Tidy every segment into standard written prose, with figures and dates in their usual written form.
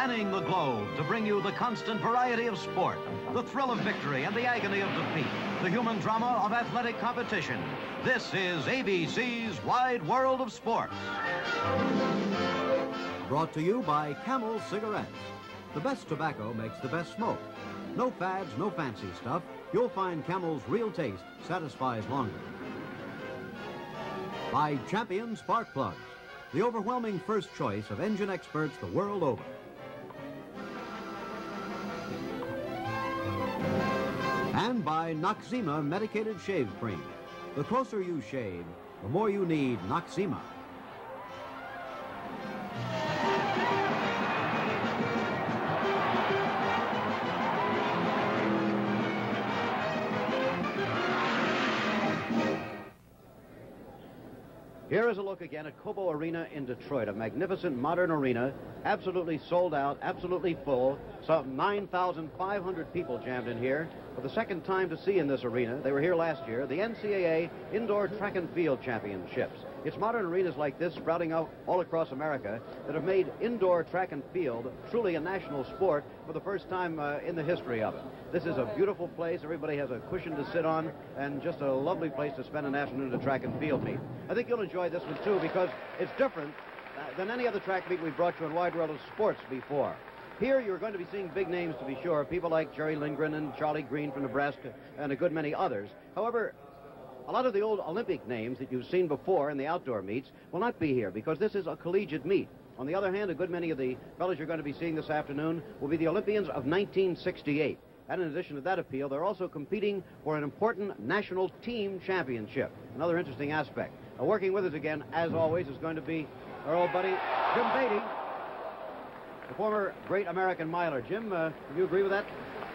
spanning the globe to bring you the constant variety of sport, the thrill of victory and the agony of defeat, the human drama of athletic competition. This is ABC's Wide World of Sports. Brought to you by Camel Cigarettes. The best tobacco makes the best smoke. No fads, no fancy stuff. You'll find Camel's real taste satisfies longer. By Champion Spark Plugs, the overwhelming first choice of engine experts the world over. And by Noxzema Medicated Shave Cream. The closer you shave, the more you need Noxzema. Here is a look again at Cobo Arena in Detroit, a magnificent modern arena, absolutely sold out, absolutely full. Some 9,500 people jammed in here for the second time to see in this arena. They were here last year, the NCAA Indoor Track and Field Championships. It's modern arenas like this sprouting out all across America that have made indoor track and field truly a national sport for the first time in the history of it. This is a beautiful place. Everybody has a cushion to sit on and just a lovely place to spend an afternoon at a track and field meet. I think you'll enjoy this one, too, because it's different than any other track meet we've brought you in Wide World of Sports before. Here, you're going to be seeing big names, to be sure, people like Jerry Lindgren and Charlie Green from Nebraska and a good many others. However, a lot of the old Olympic names that you've seen before in the outdoor meets will not be here because this is a collegiate meet. On the other hand, a good many of the fellows you're going to be seeing this afternoon will be the Olympians of 1968. And in addition to that appeal, they're also competing for an important national team championship. Another interesting aspect. Working with us again, as always, is going to be our old buddy, Jim Beatty, the former great American miler. Jim, do you agree with that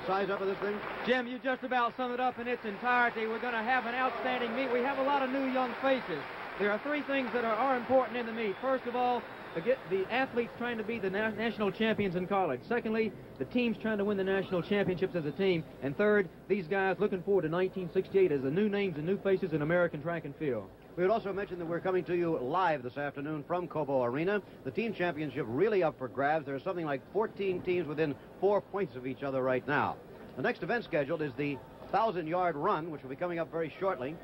size up of this thing? Jim, you just about summed it up in its entirety. We're going to have an outstanding meet. We have a lot of new young faces. There are three things that are important in the meet. First of all, get the athletes trying to be the national champions in college. Secondly, the teams trying to win the national championships as a team. And third, these guys looking forward to 1968 as the new names and new faces in American track and field. We would also mention that we're coming to you live this afternoon from Cobo Arena. The team championship really up for grabs. There are something like 14 teams within 4 points of each other right now. The next event scheduled is the 1,000-yard run, which will be coming up very shortly.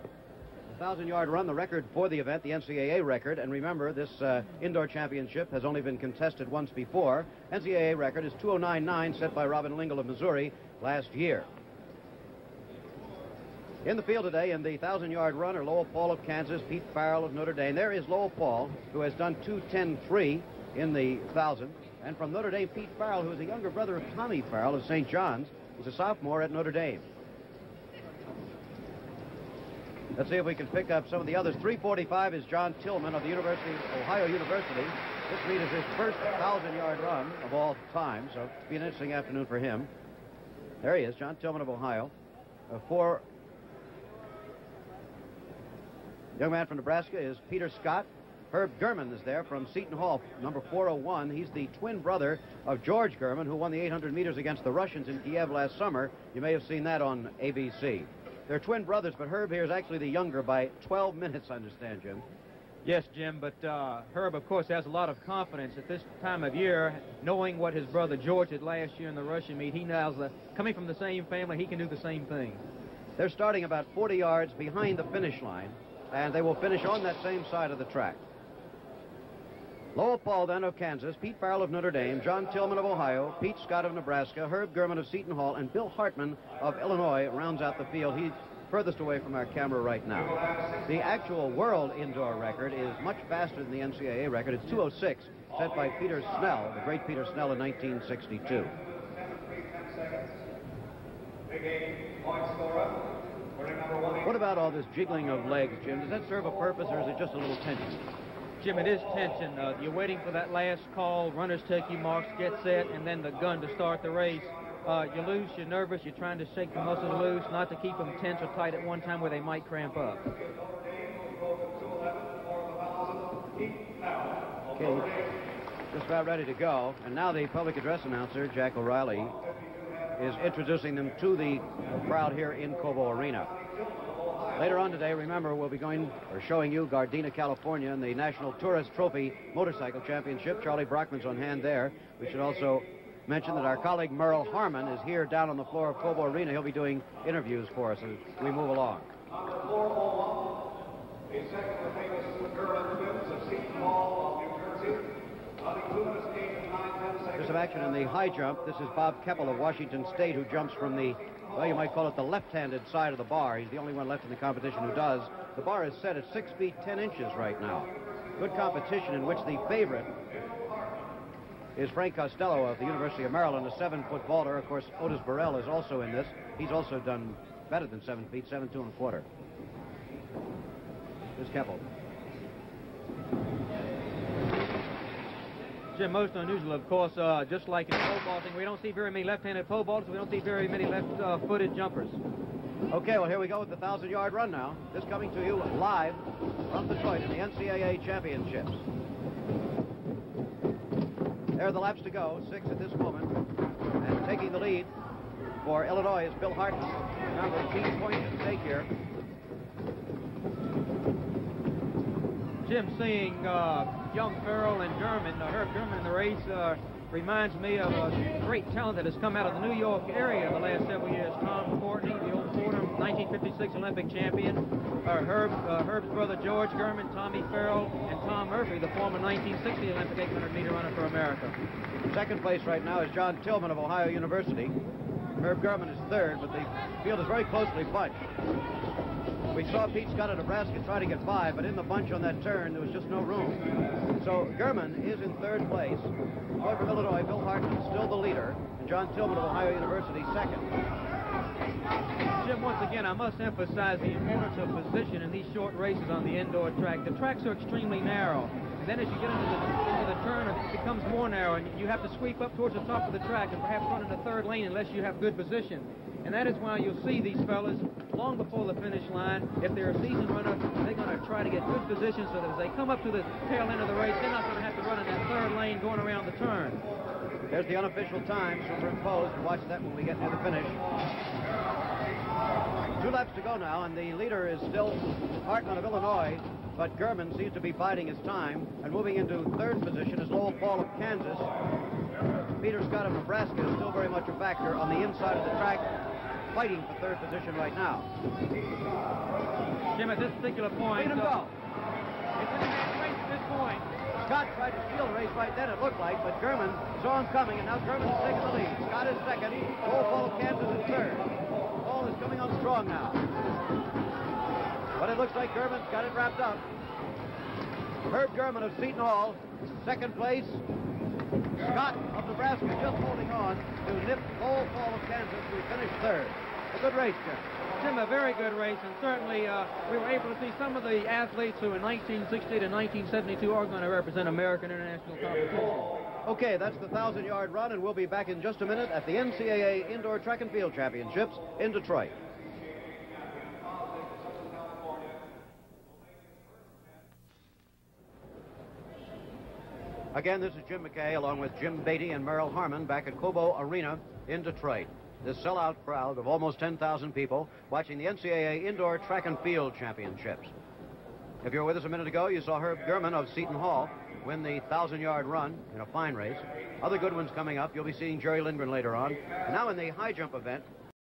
The 1,000-yard run, the record for the event, the NCAA record. And remember, this indoor championship has only been contested once before. NCAA record is 209.9, set by Robin Lingle of Missouri last year. In the field today in the 1,000-yard run are Lowell Paul of Kansas, Pete Farrell of Notre Dame. There is Lowell Paul, who has done 2:10.3 in the 1,000. And from Notre Dame, Pete Farrell, who is a younger brother of Tommy Farrell of St. John's. He's a sophomore at Notre Dame. Let's see if we can pick up some of the others. 3:45 is John Tillman of the Ohio University. This meet is his first 1,000-yard run of all time, so it'll be an interesting afternoon for him. There he is, John Tillman of Ohio. Young man from Nebraska is Peter Scott. Herb Germann is there from Seton Hall, number 401. He's the twin brother of George Germann, who won the 800 meters against the Russians in Kiev last summer. You may have seen that on ABC. They're twin brothers, but Herb here is actually the younger by 12 minutes, I understand, Jim. Yes, Jim, but Herb, of course, has a lot of confidence at this time of year, knowing what his brother George did last year in the Russian meet. He knows that coming from the same family, he can do the same thing. They're starting about 40 yards behind the finish line, and they will finish on that same side of the track. Lowell Paul then of Kansas, Pete Farrell of Notre Dame, John Tillman of Ohio, Pete Scott of Nebraska, Herb Germann of Seton Hall, and Bill Hartman of Illinois rounds out the field. He's furthest away from our camera right now. The actual world indoor record is much faster than the NCAA record. It's 2:06, set by Peter Snell, the great Peter Snell in 1962. What about all this jiggling of legs, Jim? Does that serve a purpose, or is it just a little tension? Jim, it is tension. You're waiting for that last call. Runners take your marks, get set, and then the gun to start the race. You're loose, you're nervous, you're trying to shake the muscles loose, not to keep them tense or tight at one time where they might cramp up. Okay, just about ready to go. And now the public address announcer, Jack O'Reilly, is introducing them to the crowd here in Cobo Arena. Later on today, remember, we'll be going or showing you Gardena, California, in the National Tourist Trophy Motorcycle Championship. Charlie Brockman's on hand there. We should also mention that our colleague Merle Harmon is here down on the floor of Cobo Arena. He'll be doing interviews for us as we move along. On the floor, a second of the famous German twins of Seton Hall of New Jersey. There's some action in the high jump. This is Bob Keppel of Washington State, who jumps from the, well, you might call it the left-handed side of the bar. He's the only one left in the competition who does. The bar is set at 6 feet 10 inches right now. Good competition in which the favorite is Frank Costello of the University of Maryland, a 7-foot vaulter. Of course, Otis Burrell is also in this. He's also done better than 7 feet, 7 2 1/4. Here's Keppel. Jim, most unusual, of course, just like in pole vaulting, we don't see very many left-handed pole vaulters. We don't see very many left-footed jumpers. Okay, well, here we go with the 1,000-yard run now. This coming to you live from Detroit in the NCAA Championships. There are the laps to go, 6 at this moment. And taking the lead for Illinois is Bill Hartman. Remember, 18 points at stake here. Jim, seeing young Farrell and Germann, Herb Germann in the race reminds me of a great talent that has come out of the New York area in the last several years. Tom Courtney, the old Fordham 1956 Olympic champion. Herb's brother George Germann, Tommy Farrell, and Tom Murphy, the former 1960 Olympic 800-meter runner for America. Second place right now is John Tillman of Ohio University. Herb Germann is third, but the field is very closely bunched. We saw Pete Scott of Nebraska try to get by, but in the bunch on that turn, there was just no room. So Germann is in third place. The boy from Illinois, Bill Hartman, is still the leader, and John Tillman of Ohio University second. Jim, once again, I must emphasize the importance of position in these short races on the indoor track. The tracks are extremely narrow. And then as you get into the turn, it becomes more narrow, and you have to sweep up towards the top of the track and perhaps run in the third lane unless you have good position. And that is why you'll see these fellas long before the finish line. If they're a seasoned runner, they're going to try to get good position so that as they come up to the tail end of the race, they're not going to have to run in that third lane going around the turn. There's the unofficial time superimposed. Watch that when we get near the finish. 2 laps to go now, and the leader is still Hartman of Illinois, but Germann seems to be biding his time, and moving into third position is Lowell Paul of Kansas. Peter Scott of Nebraska is still very much a factor on the inside of the track, fighting for third position right now. Jim, at this particular point, Let him go. It's in the man's race at this point. Scott tried to steal the race right then, it looked like, but Germann saw him coming, and now Germann's taking the lead. Scott is second. Lowell Paul of Kansas is third. Paul is coming on strong now. But it looks like Germann's got it wrapped up. Herb Germann of Seton Hall, second place. Scott of Nebraska just holding on to nip Lowell Paul of Kansas, who finished third. A good race, Jim. Jim, a very good race, and certainly we were able to see some of the athletes who in 1960 to 1972 are going to represent American international competition. Okay, that's the 1,000-yard run, and we'll be back in just a minute at the NCAA Indoor Track and Field Championships in Detroit. Again, this is Jim McKay along with Jim Beatty and Merrill Harmon back at Cobo Arena in Detroit. This sellout crowd of almost 10,000 people watching the NCAA Indoor Track and Field Championships. If you were with us a minute ago, you saw Herb Germann of Seton Hall win the 1,000-yard run in a fine race. Other good ones coming up. You'll be seeing Jerry Lindgren later on. And now in the high jump event,